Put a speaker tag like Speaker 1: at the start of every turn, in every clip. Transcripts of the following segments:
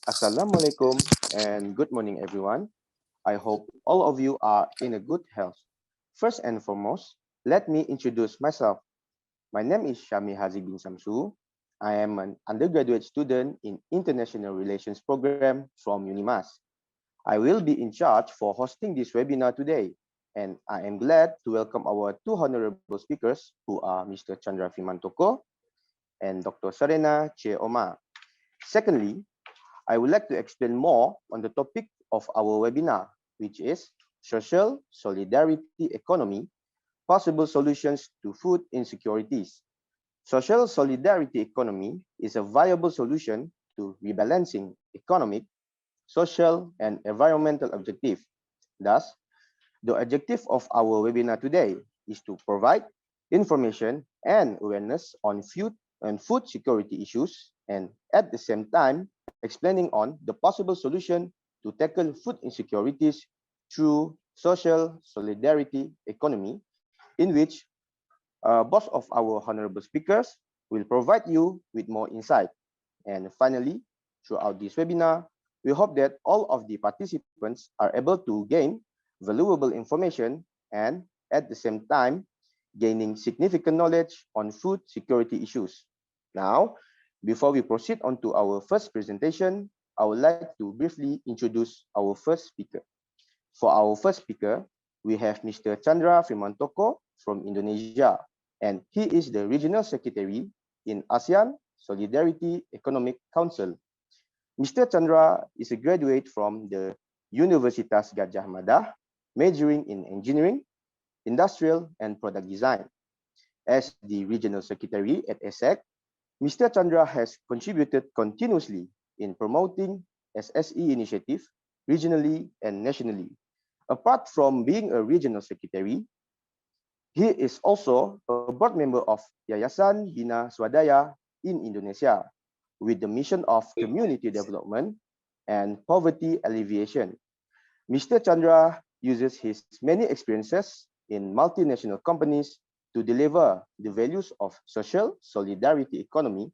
Speaker 1: Assalamualaikum and good morning, everyone. I hope all of you are in a good health. First and foremost, let me introduce myself. My name is Syami Hazi bin Samsu. I am an undergraduate student in International Relations Program from UNIMAS. I will be in charge for hosting this webinar today, and I am glad to welcome our two honorable speakers who are Mr. Chandra Firmantoko and Dr. Serena Che Omar. Secondly, I would like to explain more on the topic of our webinar, which is Social Solidarity Economy, Possible Solutions to Food Insecurities. Social Solidarity Economy is a viable solution to rebalancing economic, social, and environmental objectives. Thus, the objective of our webinar today is to provide information and awareness on food security issues, and at the same time, explaining on the possible solution to tackle food insecurities through social solidarity economy, in which both of our honorable speakers will provide you with more insight. And finally, throughout this webinar, we hope that all of the participants are able to gain valuable information and at the same time, gaining significant knowledge on food security issues. Now, before we proceed on to our first presentation, I would like to briefly introduce our first speaker. For our first speaker, we have Mr. Chandra Firmantoko from Indonesia, and he is the Regional Secretary in ASEAN Solidarity Economic Council. Mr. Chandra is a graduate from the Universitas Gadjah Mada, majoring in Engineering, Industrial and Product Design. As the Regional Secretary at ASEC, Mr. Chandra has contributed continuously in promoting SSE initiative regionally and nationally. Apart from being a regional secretary, he is also a board member of Yayasan Bina Swadaya in Indonesia with the mission of community development and poverty alleviation. Mr. Chandra uses his many experiences in multinational companies to deliver the values of social solidarity economy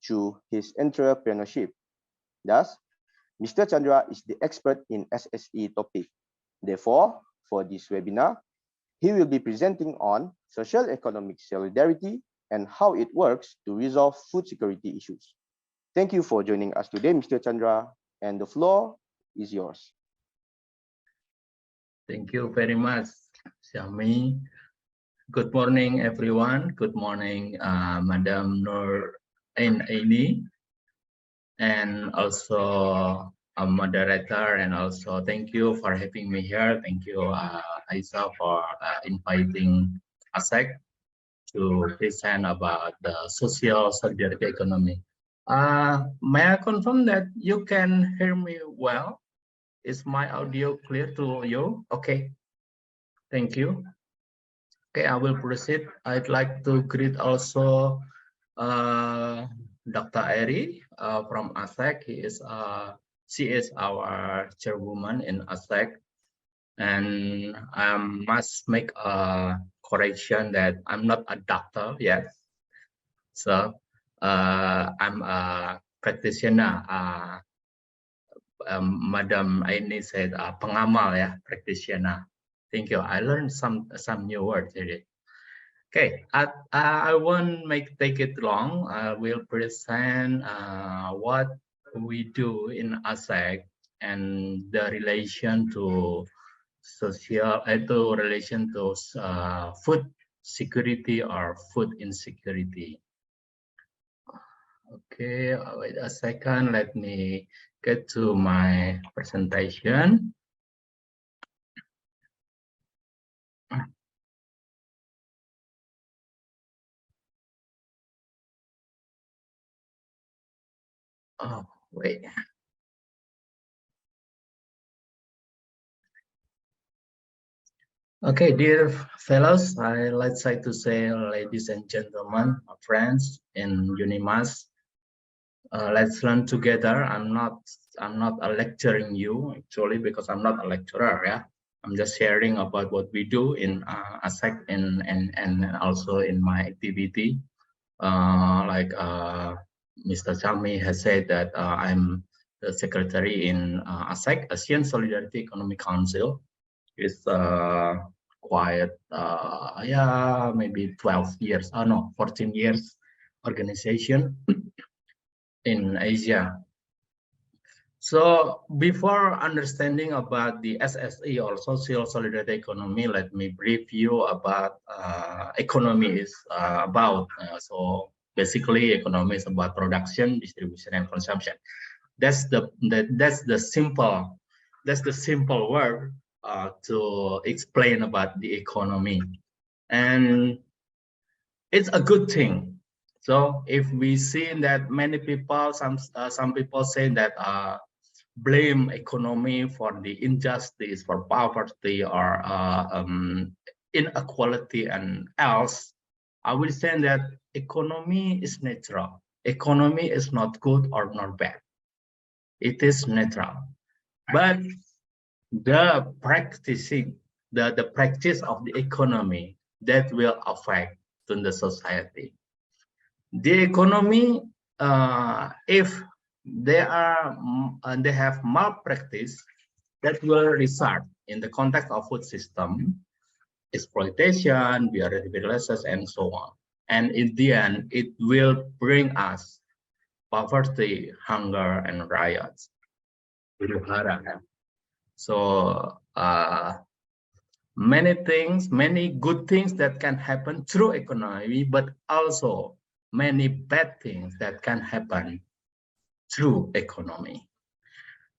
Speaker 1: through his entrepreneurship. Thus, Mr. Chandra is the expert in SSE topic. Therefore, for this webinar, he will be presenting on social economic solidarity and how it works to resolve food security issues. Thank you for joining us today, Mr. Chandra, and the floor is yours.
Speaker 2: Thank you very much, Syami. Good morning, everyone. Good morning, Madam Nur Aini, and also a moderator, and also thank you for having me here. Thank you, Aisa, for inviting ASEC to present about the social solidarity economy. May I confirm that you can hear me well? Is my audio clear to you? Okay, thank you. Okay, I will proceed. I'd like to greet also Dr. Eri from ASEC. She is our chairwoman in ASEC, and I must make a correction that I'm not a doctor yet. So I'm a practitioner. Madam Aini said pengamal, ya, practitioner. Thank you. I learned some new words today. Okay, I won't take it long. I will present what we do in ASEC and the relation to food security or food insecurity. Okay, wait a second. Let me get to my presentation. Oh, wait. Okay, dear fellows, let's say to say, ladies and gentlemen, friends in UNIMAS, let's learn together. I'm not lecturing you actually, because I'm not a lecturer. Yeah, I'm just sharing about what we do in ASEC and also in my activity. Like Mr. Chami has said that I'm the secretary in ASEC, ASEAN Solidarity Economic Council. It's quite, yeah, maybe 12 years, oh no, 14 years organization in Asia. So before understanding about the SSE or Social Solidarity Economy, let me brief you about economy is about. So basically, economy is about production, distribution, and consumption. That's the simple word to explain about the economy, and it's a good thing. So if we see that many people, some people say that blame economy for the injustice, for poverty, or inequality and else, I will say that economy is natural. Economy is not good or not bad. It is natural. But the practicing, the practice of the economy that will affect to the society. The economy, if they have malpractice, that will result in the context of food system, exploitation, biodiversity, and so on. And in the end, it will bring us poverty, hunger, and riots. So many things, many good things that can happen through economy, but also many bad things that can happen through economy.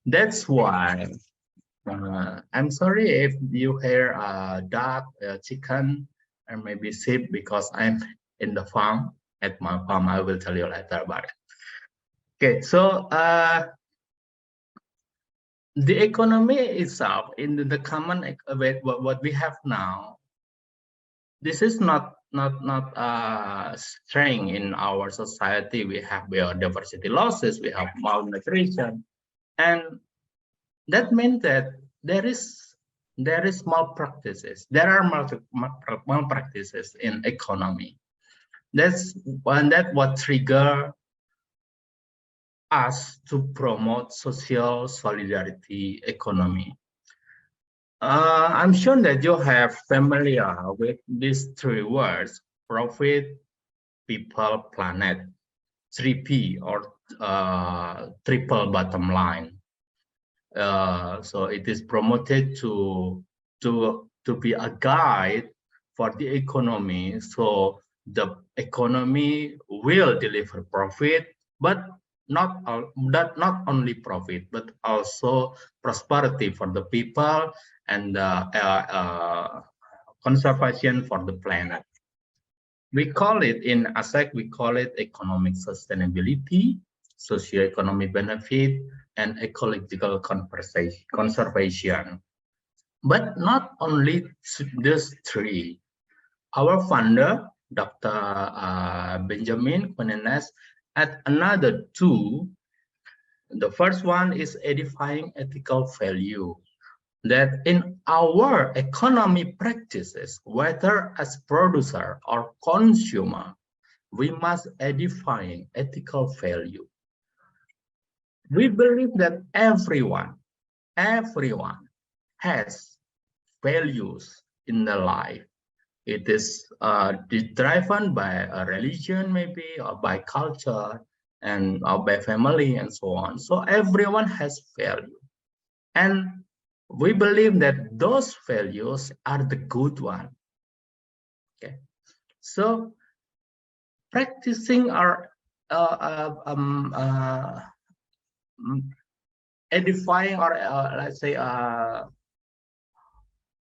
Speaker 2: That's why I'm sorry if you hear duck, chicken, and maybe sheep, because I'm in the farm. At my farm, I will tell you later about it. Okay, so the economy itself, in the common what we have now, this is not strength in our society. We have biodiversity losses, we have malnutrition, and that means that there is malpractices. There are malpractices in economy. That's what trigger us to promote social solidarity economy. I'm sure that you have familiar with these three words: profit, people, planet, 3P, or triple bottom line. So it is promoted to be a guide for the economy. So the economy will deliver profit, but not only profit, but also prosperity for the people and conservation for the planet. We call it in ASEC, we call it economic sustainability, socio-economic benefit, and ecological conservation. But not only these three. Our founder, Dr. Benjamin Quinones, add another two. The first one is edifying ethical value. That in our economy practices, whether as producer or consumer, we must edify ethical value. We believe that everyone has values in their life. It is driven by a religion, maybe, or by culture, and or by family, and so on. So everyone has value, and we believe that those values are the good one. Okay, so practicing our edifying, or let's say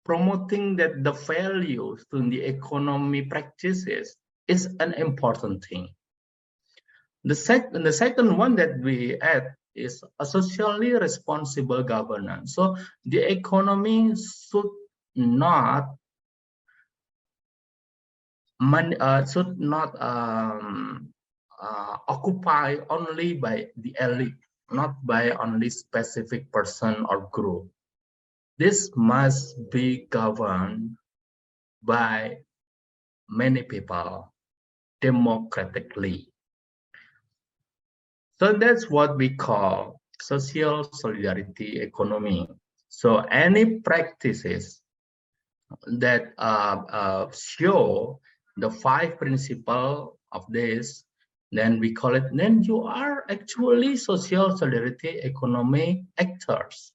Speaker 2: promoting that the values to the economy practices is an important thing. The second one that we add is a socially responsible governance. So the economy should not occupy only by the elite, not by only specific person or group. This must be governed by many people democratically. So that's what we call social solidarity economy. So any practices that show the 5 principles of this, then we call it, then you are actually social solidarity economy actors.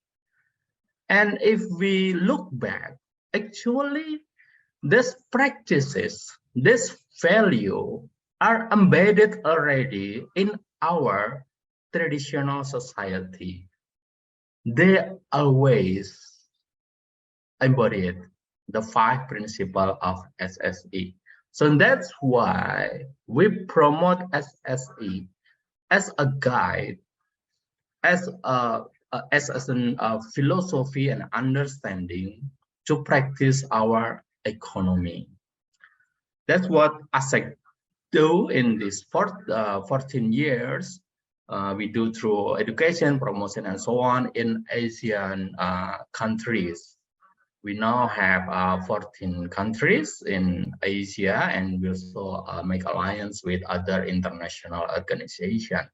Speaker 2: And if we look back, actually these practices, this value are embedded already in our traditional society. They always embodied the 5 principles of SSE. So that's why we promote SSE as a guide, as a philosophy and understanding to practice our economy. That's what ASEC do in these 14 years. We do through education, promotion, and so on in Asian countries. We now have 14 countries in Asia, and we also make alliance with other international organizations.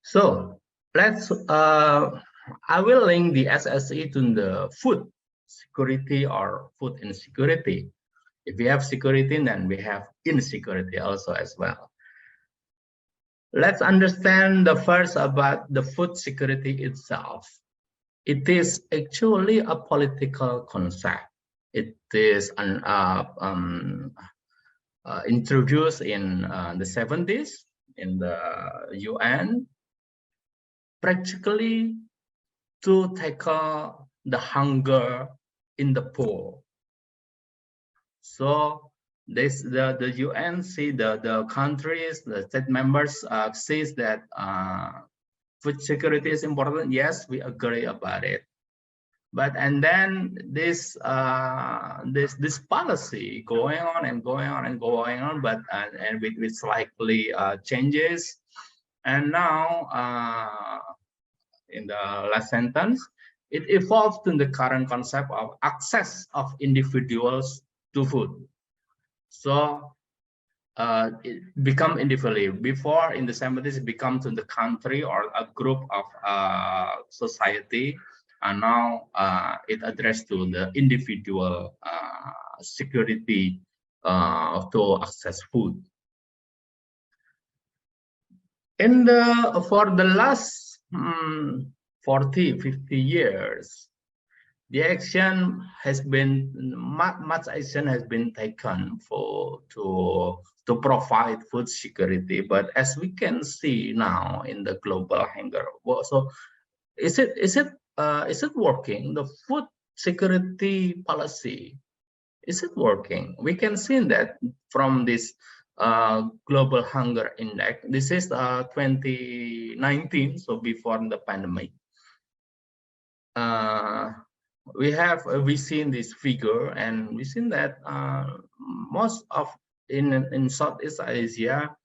Speaker 2: So let's, I will link the SSE to the food security or food insecurity. If we have security, then we have insecurity also as well. Let's understand the first about the food security itself. It is actually a political concept. It is introduced in the 70s in the UN, practically to tackle the hunger in the poor. So this the UN see the countries, the state members says that food security is important. Yes, we agree about it. But and then this this policy going on and going on and going on, but and with slightly changes. And now in the last sentence, it evolved to the current concept of access of individuals to food. So it become individually. Before in the 70s, it become to the country or a group of society, and now it addressed to the individual security to access food. In the for the last 40, 50 years, the action has been much action has been taken to provide food security. But as we can see now in the global hunger, so is it working? The food security policy, is it working? We can see that from this global hunger index. This is 2019, so before the pandemic. We seen this figure, and we seen that most of in Southeast Asia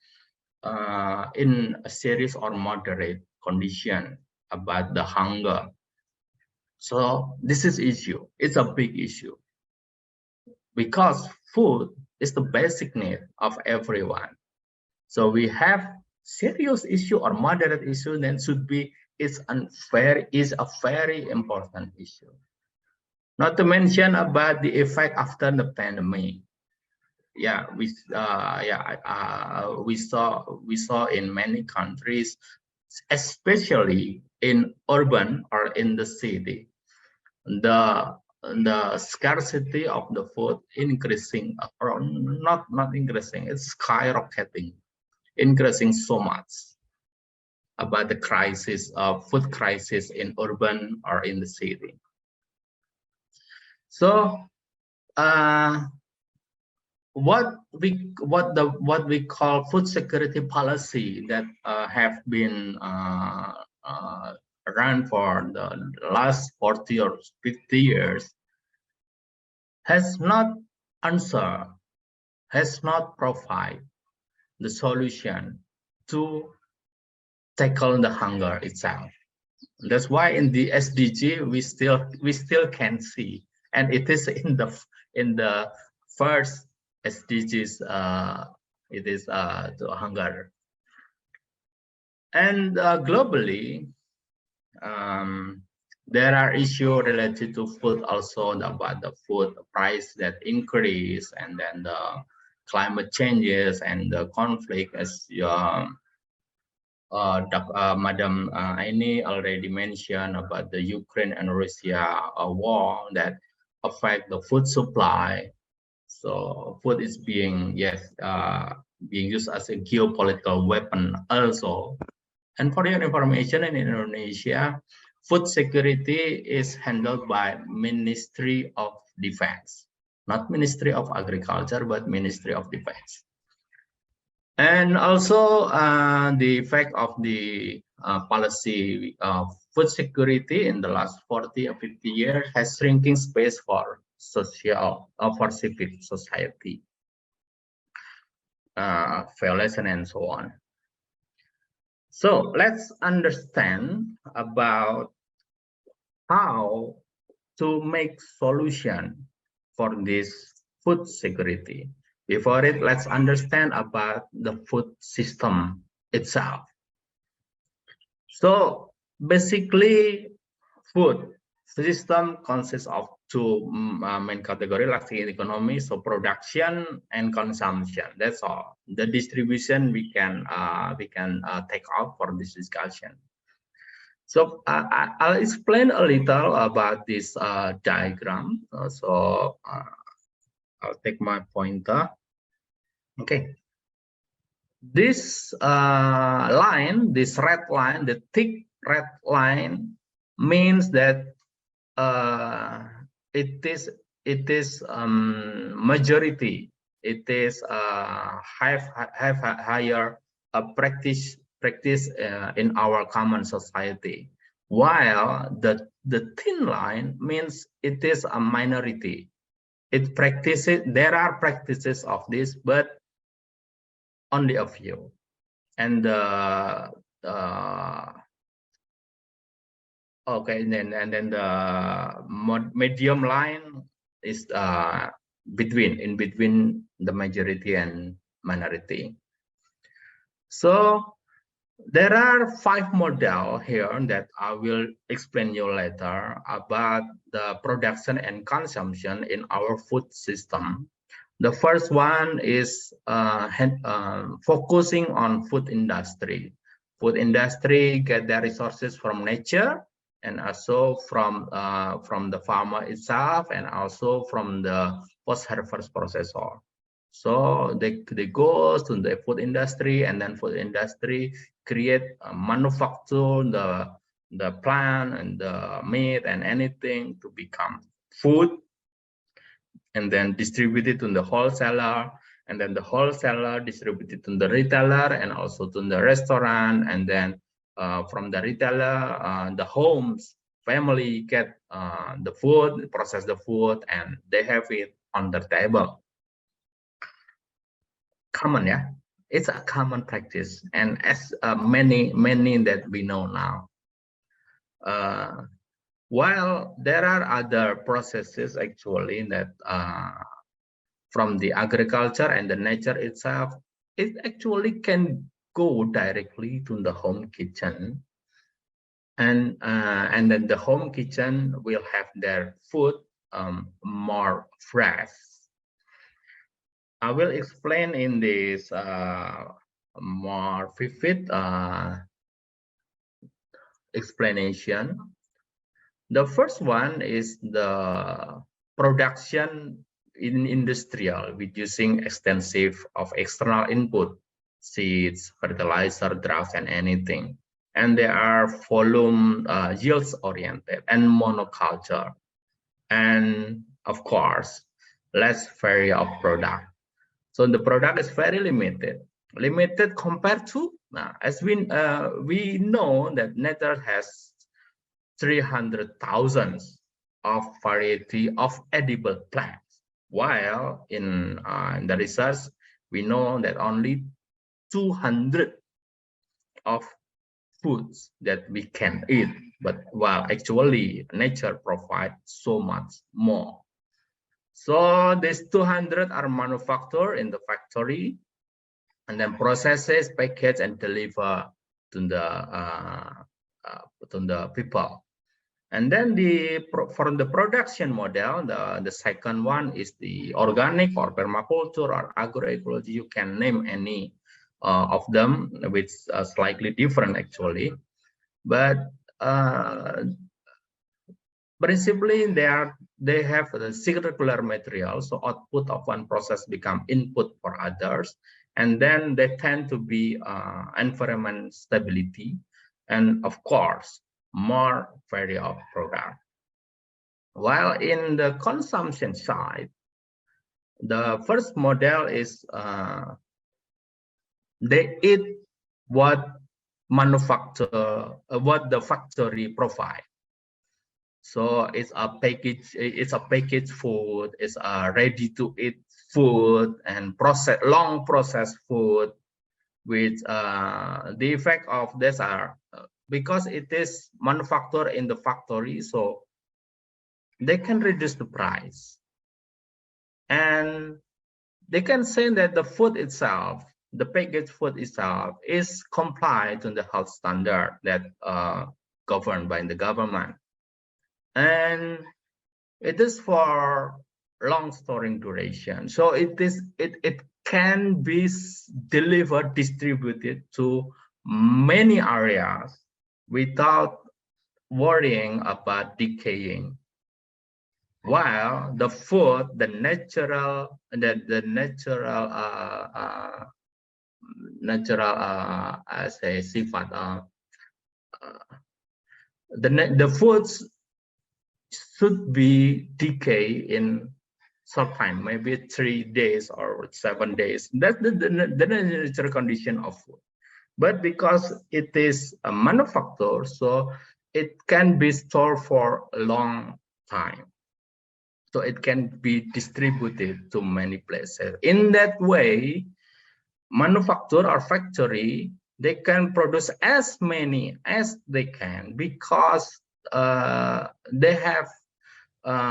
Speaker 2: in a serious or moderate condition about the hunger. So this is issue. It's a big issue because food is the basic need of everyone. So we have serious issue or moderate issue, then should be is a very important issue. Not to mention about the effect after the pandemic. Yeah, we saw in many countries, especially in urban or in the city, the scarcity of the food increasing, or not increasing, it's skyrocketing, increasing so much about the crisis of food crisis in urban or in the city. So what we call food security policy that have been run for the last 40 or 50 years has not answered, has not provided the solution to tackle the hunger itself. That's why in the SDG we still can see, and it is in the first SDGs, it is to hunger. And globally, there are issues related to food also, about the food price that increase, and then the climate changes and the conflict, as Madam Aini already mentioned about the Ukraine and Russia war that affect the food supply. So food is being being used as a geopolitical weapon also. And for your information, in Indonesia, food security is handled by Ministry of Defense, not Ministry of Agriculture, but Ministry of Defense. And also the effect of the policy of food security in the last 40 or 50 years has shrinking space for social for civil society, violation and so on. So let's understand about how to make solution for this food security. Before it, let's understand about the food system itself. So basically, food system consists of two main categories, like in economy, so production and consumption. That's all. The distribution we can take out for this discussion. So I'll explain a little about this diagram. I'll take my pointer. Okay. This line, this red line, the thick red line, means that it is majority. It is have higher practice in our common society, while the thin line means it is a minority. It practices. There are practices of this, but only a few. And the then the medium line is in between the majority and minority. So there are 5 models here that I will explain you later about the production and consumption in our food system. The first one is focusing on food industry. Food industry get their resources from nature, and also from the farmer itself, and also from the post-harvest processor. So they go to the food industry, and then food industry create manufacture the plant and the meat and anything to become food, and then distribute it to the wholesaler, and then the wholesaler distributed to the retailer and also to the restaurant, and then from the retailer, the homes, family get the food, process the food, and they have it on the table. Common, yeah, it's a common practice, and as many that we know now. While there are other processes actually that from the agriculture and the nature itself, it actually can go directly to the home kitchen, and then the home kitchen will have their food more fresh. I will explain in this more vivid explanation. The first one is the production in industrial with using extensive of external input, seeds, fertilizer, drugs, and anything. And they are volume yields oriented and monoculture. And of course, less variety of product. So the product is very limited compared to, as we know that nature has 300,000 of variety of edible plants, while in the research we know that only 200 of foods that we can eat, but while actually nature provides so much more. So these 200 are manufactured in the factory, and then processes, packaged, and delivered to the people. And then from the production model, the second one is the organic or permaculture or agroecology. You can name any of them, which are slightly different actually, but principally they have the circular material. So output of one process become input for others, and then they tend to be environment stability, and of course more value of product. While in the consumption side, the first model is they eat what the factory provide. So it's a packaged food, it's a ready to eat food and long processed food, which the effect of this are because it is manufactured in the factory, so they can reduce the price, and they can say that the food itself, the packaged food itself, is compliant to the health standard that governed by the government, and it is for long storing duration. So it can be delivered, distributed to many areas without worrying about decaying. While the food, the natural as a sifat, the foods should be decay in short time, maybe 3 days or 7 days. That's the natural condition of food. But because it is a manufacture, so it can be stored for a long time. So it can be distributed to many places. In that way, manufacturer or factory, they can produce as many as they can because they have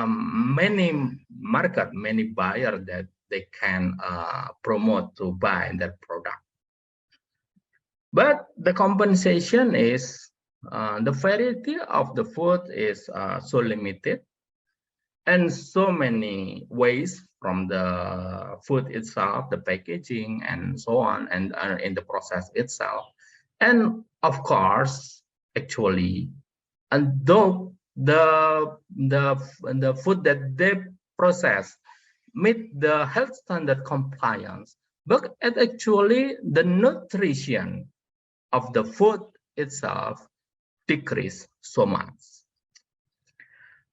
Speaker 2: many market, many buyers that they can promote to buy their product. But the compensation is the variety of the food is so limited, and so many ways from the food itself, the packaging, and so on, and in the process itself. And of course, actually, and though the food that they process meet the health standard compliance, but actually the nutrition of the food itself decrease so much.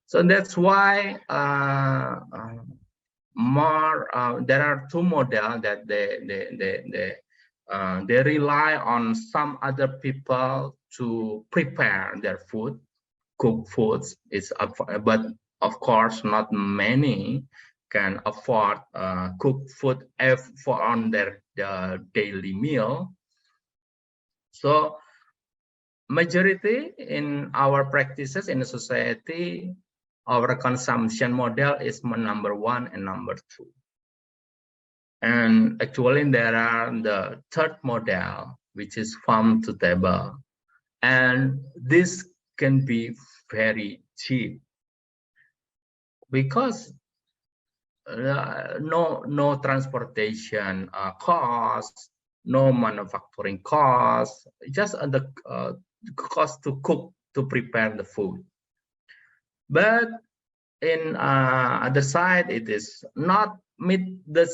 Speaker 2: So that's why there are two models that they rely on some other people to prepare their food, cook foods. But of course, not many can afford cook food on their daily meal. So majority in our practices in the society, our consumption model is number 1 and number 2. And actually there are the third model, which is farm to table. And this can be very cheap because no transportation costs, no manufacturing costs, just the cost to cook, to prepare the food. But in other side, it is not meet the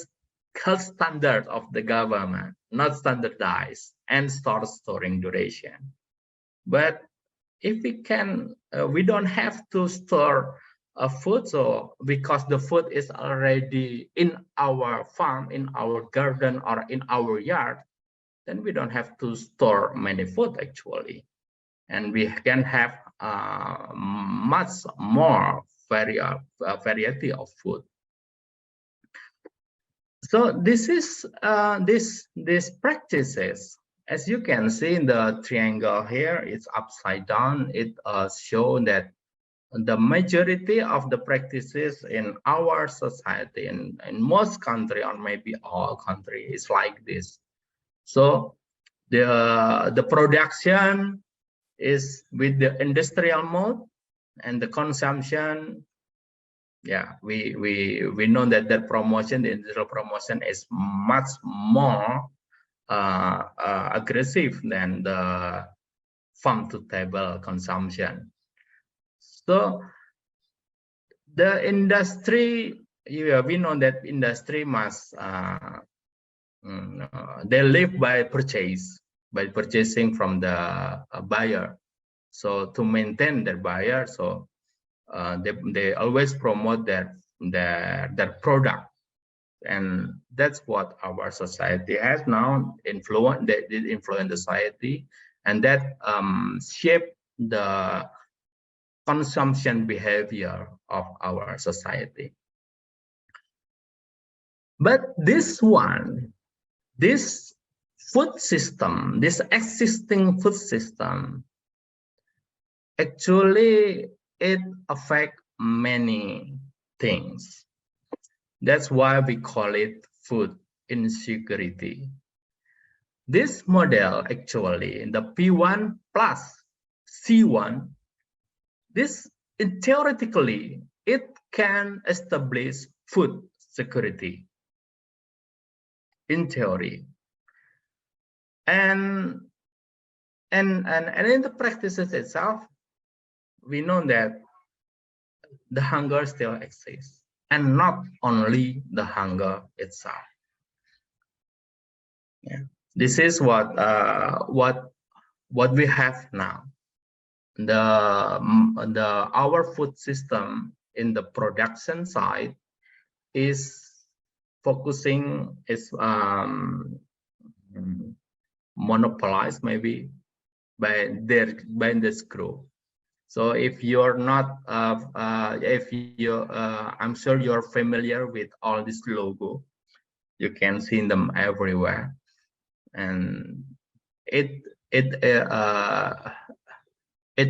Speaker 2: health standard of the government, not standardized, and storing duration. But if we can, we don't have to store food, so because the food is already in our farm, in our garden, or in our yard, then we don't have to store many food actually, and we can have much more variety of food. So this is these practices, as you can see in the triangle here, it's upside down. It shows that the majority of the practices in our society, in most country, or maybe all country, is like this. So The production is with the industrial mode, and the consumption, yeah, we know that the promotion, the industrial promotion, is much more aggressive than the farm to table consumption. So the industry, we know that industry must they live by purchasing from the buyer. So to maintain their buyer, so they always promote their product, and that's what our society has now influenced. That did influence the society, and that shape the consumption behavior of our society. But this food system, this existing food system, actually it affects many things. That's why we call it food insecurity. This model, actually, the P1 plus C1, this theoretically, it can establish food security in theory. And in the practices itself, we know that the hunger still exists, and not only the hunger itself. Yeah. This is what we have now. Our food system in the production side is focusing, is monopolized maybe by this group. So if you're not, I'm sure you're familiar with all this logo. You can see them everywhere, and it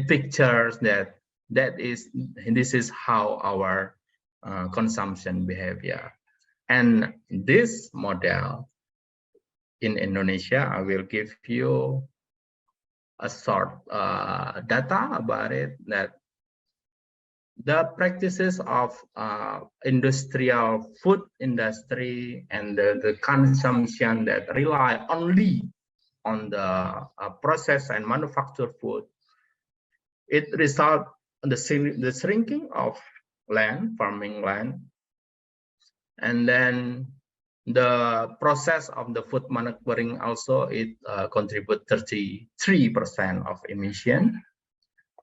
Speaker 2: pictures this is how our consumption behavior. And this model in Indonesia, I will give you a short data about it, that the practices of industrial food industry and the consumption that rely only on the process and manufactured food, it results in the shrinking of land, farming land, and then the process of the food manufacturing also, it contributes 33% of emission,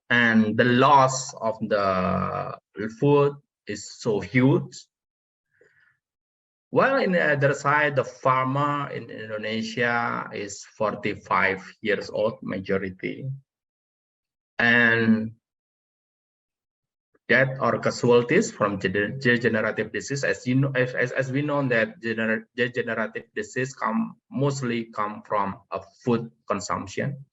Speaker 2: and the loss of the food is so huge. While in the other side, the farmer in Indonesia is 45 years old majority, and death or casualties from degenerative disease, as you know, as we know that degenerative disease mostly come from a food consumption,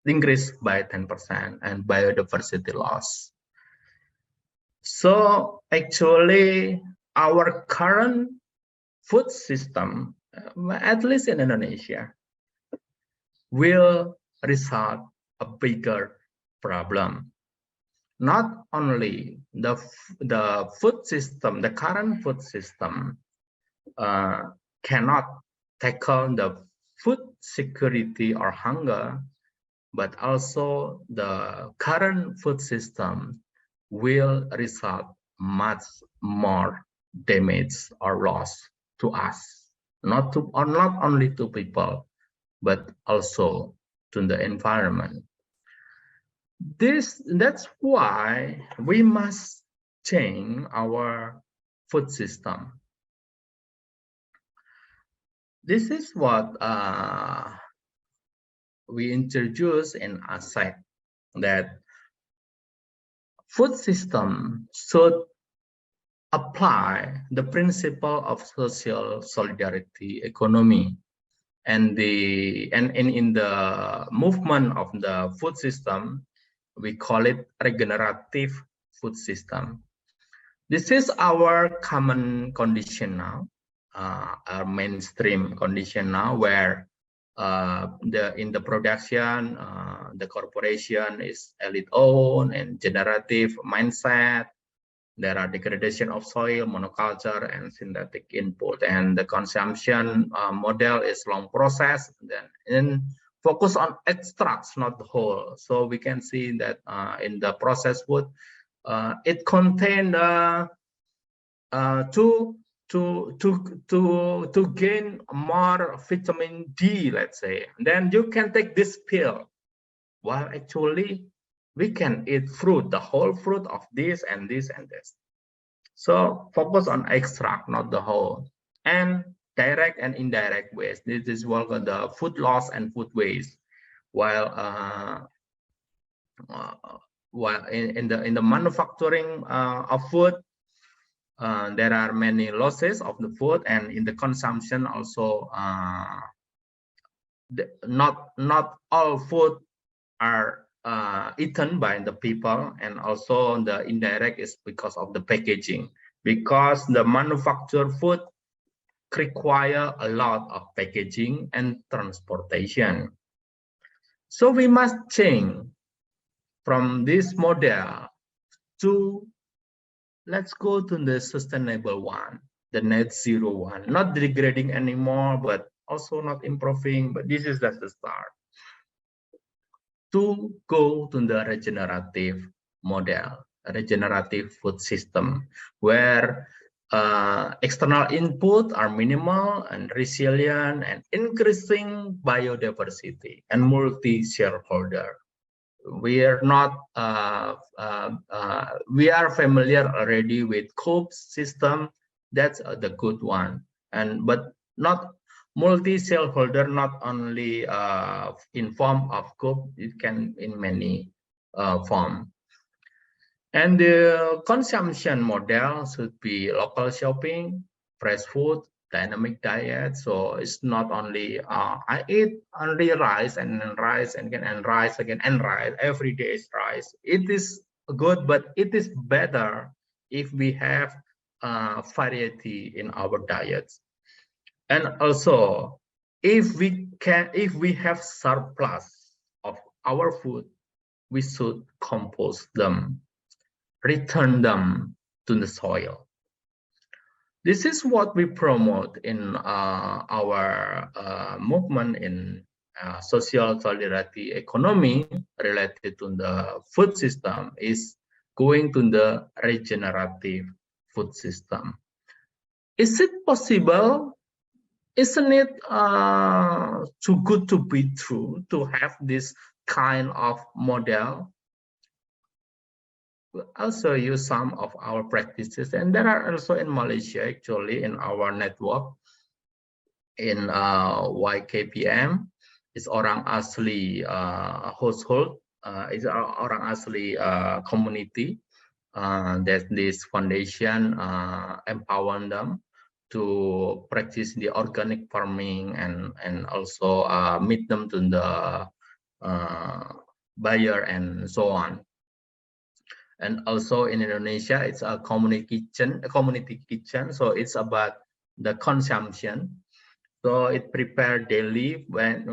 Speaker 2: increased by 10%, and biodiversity loss. So actually, our current food system, at least in Indonesia, will result a bigger problem. Not only the food system, the current food system cannot tackle the food security or hunger, but also the current food system will result much more damage or loss to us, not only to people, but also to the environment. That's why we must change our food system. This is what we introduced in ASEC, that food system should apply the principle of social solidarity economy, and in the movement of the food system, we call it regenerative food system. This is our common condition now, our mainstream condition now, where in the production, the corporation is elite owned and generative mindset. There are degradation of soil, monoculture, and synthetic input. And the consumption model is long process. Then focus on extracts, not the whole. So we can see that in the processed food, it contained to gain more vitamin D, let's say. Then you can take this pill, while actually we can eat fruit, the whole fruit of this and this and this. So focus on extract, not the whole. And direct and indirect waste. This is what the food loss and food waste. While in the manufacturing of food, there are many losses of the food, and in the consumption also, not all food are eaten by the people, and also the indirect is because of the packaging, because the manufactured food require a lot of packaging and transportation. So we must change from this model to, let's go to the sustainable one, the net zero one, not degrading anymore, but also not improving, but this is just the start. To go to the regenerative model, regenerative food system, where external input are minimal and resilient and increasing biodiversity and multi-shareholder. We are not we are familiar already with COOP system. That's the good one, but not multi-shareholder, not only in form of COOP, it can in many form. And the consumption model should be local shopping, fresh food, dynamic diet. So it's not only I eat only rice and rice and again and rice again and rice every day is rice. It is good, but it is better if we have variety in our diets. And also, if we have surplus of our food, we should compost them, return them to the soil. This is what we promote in our movement in social solidarity economy related to the food system, is going to the regenerative food system. Is it possible? Isn't it too good to be true to have this kind of model? I'll show you some of our practices, and there are also in Malaysia, actually, in our network in YKPM. It's orang asli household, it's orang asli community. That this foundation empowering them to practice the organic farming and also meet them to the buyer and so on. And also in Indonesia, it's a community kitchen. So it's about the consumption. So it prepared daily when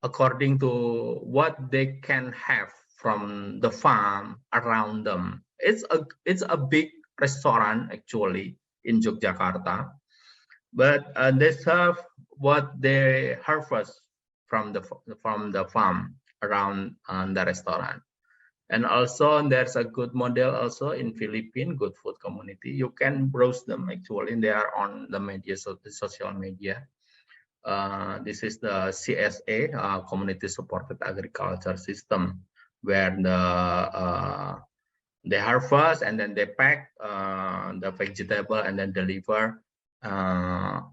Speaker 2: according to what they can have from the farm around them. It's a big restaurant actually in Yogyakarta, but they serve what they harvest from the farm around the restaurant. And also there's a good model also in Philippines, good food community. You can browse them actually, they are on the media, so the social media. This is the CSA, community supported agriculture system, where they harvest and then they pack the vegetable and then deliver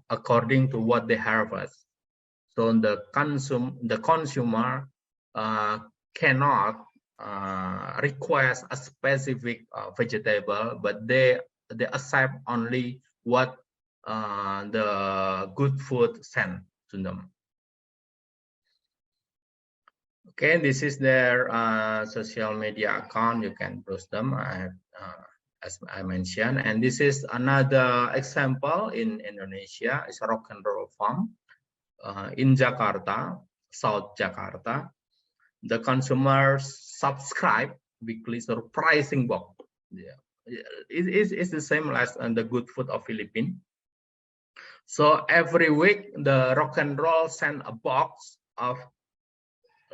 Speaker 2: according to what they harvest. So the consumer cannot request a specific vegetable, but they accept only what the good food sent to them. Okay, this is their social media account. You can browse them. as I mentioned. And this is another example in Indonesia. It's a rock and roll farm in Jakarta, South Jakarta. The consumers subscribe weekly surprising box. Yeah, it's the same as the Good Food of Philippines. So every week the rock and roll send a box of,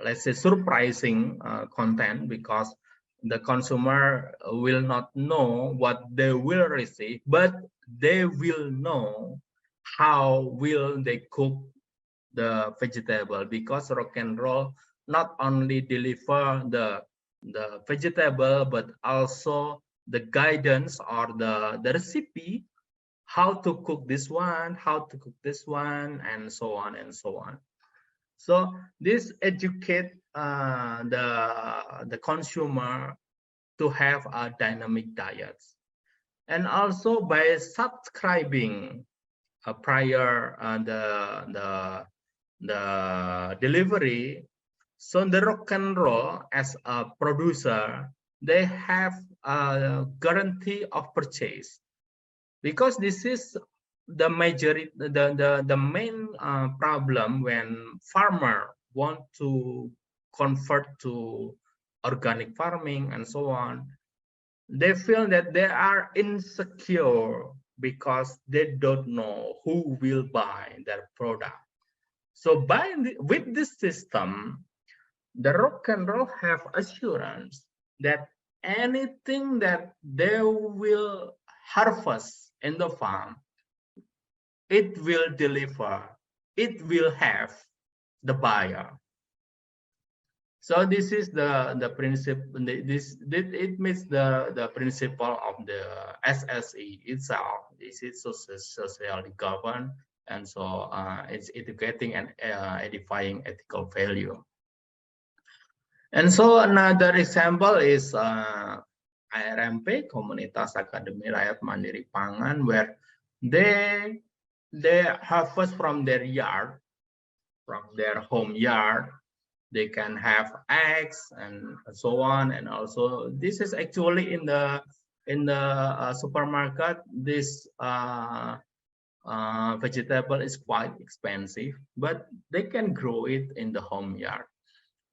Speaker 2: let's say, surprising content, because the consumer will not know what they will receive, but they will know how will they cook the vegetable, because rock and roll not only deliver the vegetable, but also the guidance or the recipe, how to cook this one, how to cook this one, and so on and so on. So this educate the consumer to have a dynamic diet, and also by subscribing prior the delivery. So the rock and roll as a producer, they have a guarantee of purchase, because this is the majority, the main problem when farmer want to convert to organic farming and so on. They feel that they are insecure because they don't know who will buy their product. So with this system, the rock and roll have assurance that anything that they will harvest in the farm, it will deliver, it will have the buyer. So this is the principle. It means the principle of the SSE itself. This is socially governed, and so it's educating and edifying ethical value. And so another example is ARMP, Komunitas Akademi Rakyat Mandiri Pangan, where they harvest from their yard, from their home yard. They can have eggs and so on. And also this is actually in the supermarket. This vegetable is quite expensive, but they can grow it in the home yard.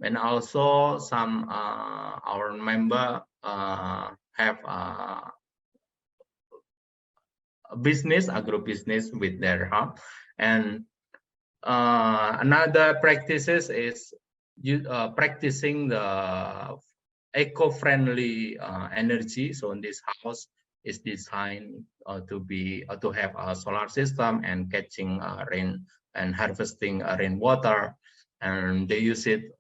Speaker 2: And also some our member have a business, agro business with their home. And another practices is practicing the eco-friendly energy. So in this house is designed to have a solar system and catching rain and harvesting rainwater, and they use it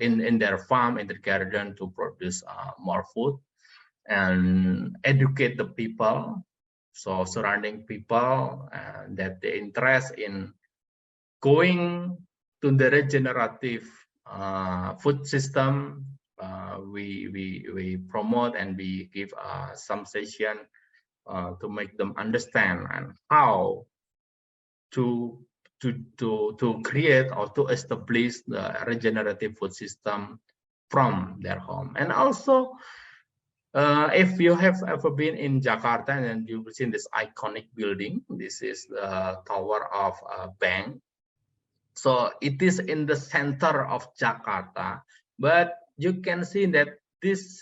Speaker 2: in their farm, in the garden, to produce more food and educate the people, so surrounding people, that the interest in going to the regenerative food system. We promote and we give some session to make them understand and how to create or to establish the regenerative food system from their home. And also, if you have ever been in Jakarta and you've seen this iconic building, this is the tower of a bank. So it is in the center of Jakarta, but you can see that these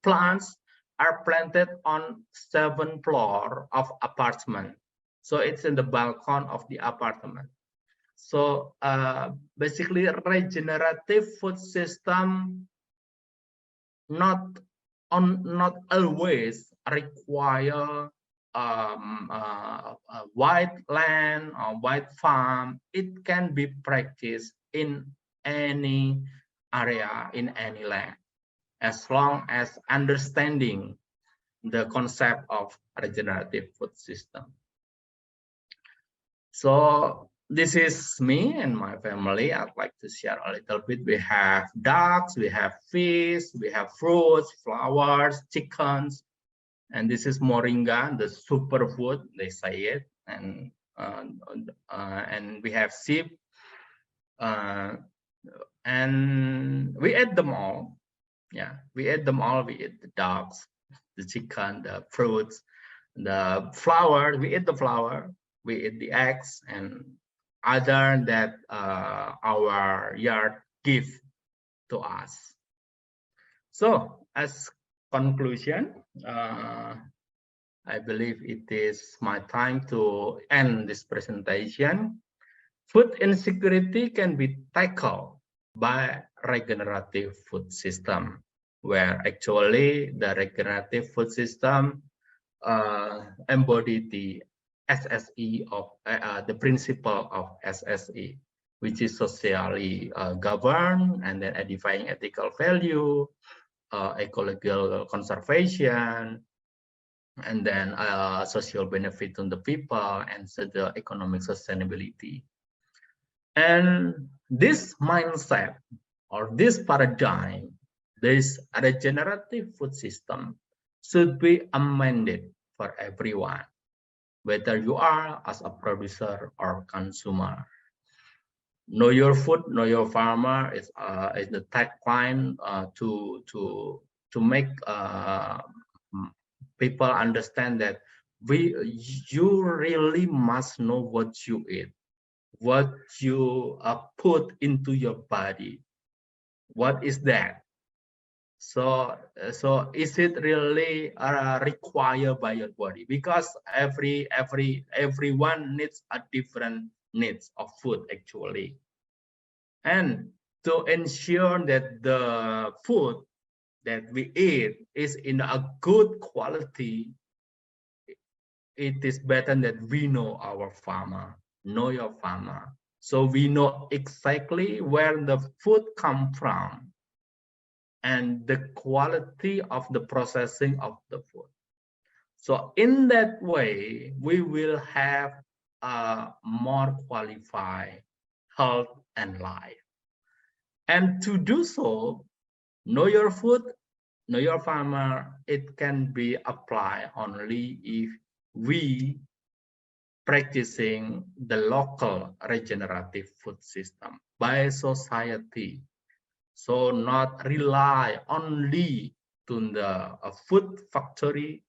Speaker 2: plants are planted on 7th floor of apartment. So it's in the balcony of the apartment. So basically, regenerative food system not always require a wide land or wide farm. It can be practiced in any area, in any land, as long as understanding the concept of regenerative food system. So this is me and my family. I'd like to share a little bit. We have ducks, we have fish, we have fruits, flowers, chickens, and this is moringa, the superfood, they say it. And we have sheep, and we ate them all. Yeah, we eat them all. We eat the dogs, the chicken, the fruits, the flour. We eat the flour. We eat the eggs and other that our yard give to us. So as conclusion, I believe it is my time to end this presentation. Food insecurity can be tackled by regenerative food system, where actually the regenerative food system embody the SSE of the principle of SSE, which is socially governed and then edifying ethical value, ecological conservation, and then social benefit on the people and so the economic sustainability. And this mindset or this paradigm, this regenerative food system should be amended for everyone, whether you are as a producer or consumer. Know your food, know your farmer is the tagline to make people understand that you really must know what you eat, what you put into your body. What is that? So is it really required by your body? Because everyone needs a different needs of food actually, and to ensure that the food that we eat is in a good quality, it is better that we know our farmer, know your farmer, so we know exactly where the food come from and the quality of the processing of the food. So in that way, we will have a more qualified health and life. And to do so, know your food, know your farmer, it can be applied only if we practicing the local regenerative food system by society. So not rely only to the food factory,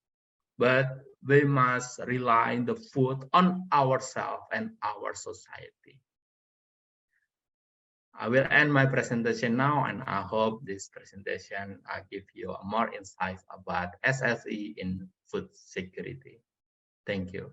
Speaker 2: but we must rely the food on ourselves and our society. I will end my presentation now, and I hope this presentation give you more insights about SSE in food security. Thank you.